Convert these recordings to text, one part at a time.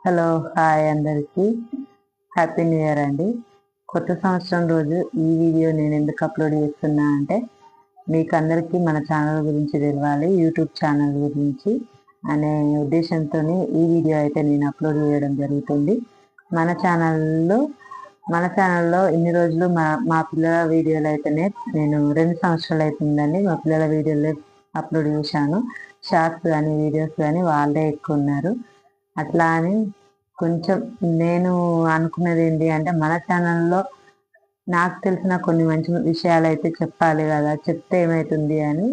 Hello, hi అందరికీ. Happy new year అండి. కొత్త సంవత్సరం రోజు ఈ వీడియో నేను ఎందుకు అప్లోడ్ చేస్తున్నా అంటే, మీకు అందరికీ మన ఛానల్ గురించి తెలియాలి, యూట్యూబ్ ఛానల్ గురించి అనే ఉద్దేశంతోనే ఈ వీడియో అయితే నేను అప్లోడ్ చేయడం జరుగుతుంది. మన ఛానల్లో ఇన్ని రోజులు మా పిల్లల వీడియోలు అయితేనే నేను 2 సంవత్సరాలు అవుతుందండి మా పిల్లల వీడియోలు అప్లోడ్ చేశాను. షార్ట్స్ కానీ వీడియోస్ కానీ వాళ్ళే ఎక్కువ ఉన్నారు. అట్లా అని కొంచెం నేను అనుకున్నది ఏంటి అంటే, మన ఛానల్లో నాకు తెలిసిన కొన్ని మంచి విషయాలు అయితే చెప్పాలి కదా, చెప్తే ఏమవుతుంది అని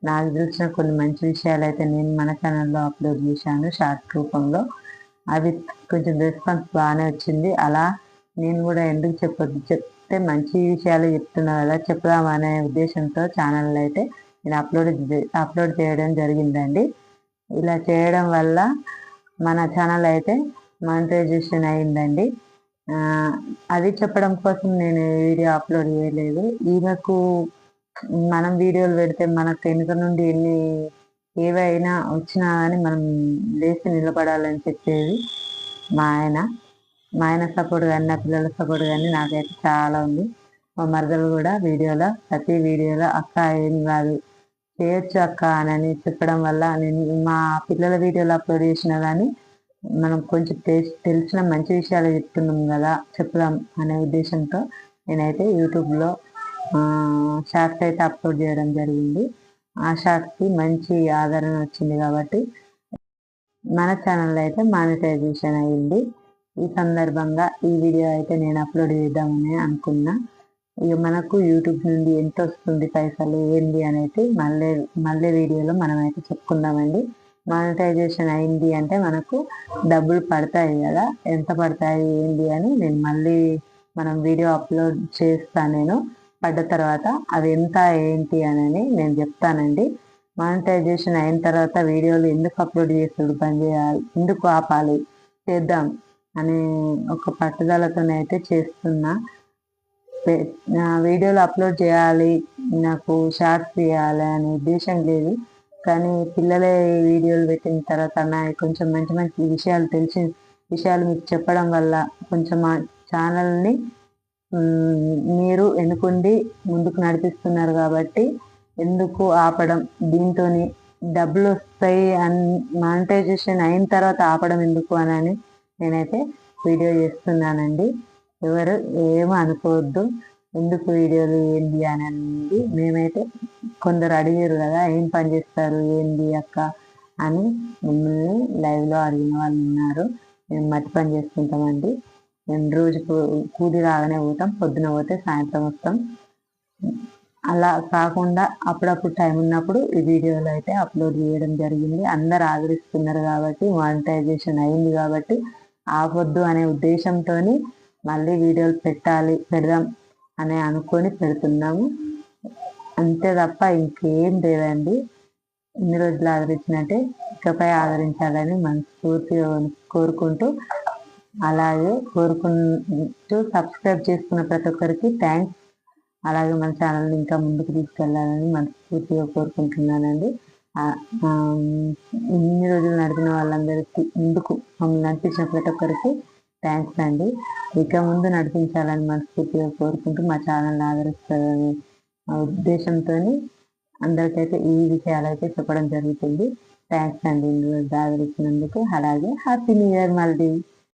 నాకు తెలిసిన కొన్ని మంచి విషయాలు అయితే నేను మన ఛానల్లో అప్లోడ్ చేశాను షార్ట్ రూపంలో. అవి కొంచెం రెస్పాన్స్ బాగానే వచ్చింది. అలా నేను కూడా ఎందుకు చెప్పొద్దు, చెప్తే మంచి విషయాలు చెప్తున్నా కదా, చెప్దామనే ఉద్దేశంతో ఛానల్ అయితే నేను అప్లోడ్ చేయడం జరిగిందండి. ఇలా చేయడం వల్ల మన ఛానల్ అయితే మానిటైజేషన్ అయిందండి. అది చెప్పడం కోసం నేను వీడియో అప్లోడ్ చేయలేదు. ఈమెకు మనం వీడియోలు పెడితే మనకు వెనుక నుండి ఏవైనా వచ్చినా కానీ మనం లేచి నిలబడాలని చెప్పేది మా ఆయన సపోర్ట్ కానీ నా పిల్లల సపోర్ట్ కానీ నాకైతే చాలా ఉంది. మా మరదలు కూడా ప్రతి వీడియోలో అక్క ఏం కాదు, చేయొచ్చు అక్క అని చెప్పడం వల్ల నేను మా పిల్లల వీడియోలు అప్లోడ్ చేసినా కానీ మనం కొంచెం తెలిసిన మంచి విషయాలు చెప్తున్నాం కదా, చెప్దాం అనే ఉద్దేశంతో నేనైతే యూట్యూబ్లో షార్ట్స్ అయితే అప్లోడ్ చేయడం జరిగింది. ఆ షార్ట్స్కి మంచి ఆదరణ వచ్చింది కాబట్టి మన ఛానల్ అయితే మానిటైజేషన్ అయ్యింది. ఈ సందర్భంగా ఈ వీడియో అయితే నేను అప్లోడ్ చేద్దామని అనుకున్నా. ఇక మనకు యూట్యూబ్ నుండి ఎంత వస్తుంది పైసలు ఏంది అనేది మళ్ళీ వీడియోలో మనం అయితే చెప్పుకుందామండి. మానిటైజేషన్ అయింది అంటే మనకు డబ్బులు పడతాయి కదా, ఎంత పడతాయి ఏంటి అని నేను మళ్ళీ మనం వీడియో అప్లోడ్ చేస్తాను. నేను పడ్డ తర్వాత అది ఎంత ఏంటి అని నేను చెప్తానండి. మానిటైజేషన్ అయిన తర్వాత వీడియోలు ఎందుకు అప్లోడ్ చేసుడు బంద్ చేయాలి, ఎందుకు ఆపాలి, చేద్దాం అనే ఒక పట్టుదలతోనైతే చేస్తున్నా. వీడియోలు అప్లోడ్ చేయాలి, నాకు షార్ట్స్ తీయాలి అనే ఉద్దేశం లేదు. కానీ పిల్లలే వీడియోలు పెట్టిన తర్వాత కొంచెం మంచి మంచి తెలిసిన విషయాలు మీకు చెప్పడం వల్ల కొంచెం మా ఛానల్ని మీరు ఎన్నుకుండి ముందుకు నడిపిస్తున్నారు కాబట్టి ఎందుకు ఆపడం, దీంతో డబ్బులు వస్తాయి మానిటైజేషన్ అయిన తర్వాత ఆపడం ఎందుకు అని నేనైతే వీడియో చేస్తున్నానండి. ఎవరు ఏమో అనుకోవద్దు, ఎందుకు వీడియోలు ఏంది అని అండి. మేమైతే కొందరు అడిగారు కదా, ఏం పని చేస్తారు ఏంది అక్క అని మమ్మల్ని లైవ్లో అడిగిన వాళ్ళు ఉన్నారు. మేము మట్టి పని చేసుకుంటామండి. మేము రోజు కూలి రాగానే పోతాం, పొద్దున పోతే సాయంత్రం వస్తాం. అలా కాకుండా అప్పుడప్పుడు టైం ఉన్నప్పుడు ఈ వీడియోలు అయితే అప్లోడ్ చేయడం జరిగింది. అందరు ఆదరిస్తున్నారు కాబట్టి, మానిటైజేషన్ అయింది కాబట్టి ఆపొద్దు అనే ఉద్దేశంతో మళ్ళీ వీడియోలు పెడదాం అని అనుకొని పెడుతున్నాము. అంతే తప్ప ఇంకేం లేదండి. ఇన్ని రోజులు ఆదరించినట్టే ఇకపై ఆదరించాలని మనస్ఫూర్తిగా కోరుకుంటూ, అలాగే సబ్స్క్రైబ్ చేసుకున్న ప్రతి ఒక్కరికి థ్యాంక్స్. అలాగే మన ఛానల్ని ఇంకా ముందుకు తీసుకెళ్లాలని మనస్ఫూర్తిగా కోరుకుంటున్నానండి. ఇన్ని రోజులు నడిపిన వాళ్ళందరికీ, ముందుకు మమ్మల్ని నడిపించిన ప్రతి ఒక్కరికి థ్యాంక్స్ అండి. ఇక ముందు నడిపించాలని మనస్ఫూర్తిగా కోరుకుంటూ మా ఛానల్ని ఆదరిస్తారనే ఉద్దేశంతో అందరికైతే ఈ విషయాలు అయితే చెప్పడం జరుగుతుంది. థ్యాంక్స్ అండి ఇన్ని రోజులు ఆదరించినందుకు. అలాగే హ్యాపీ న్యూ ఇయర్ మళ్ళీ.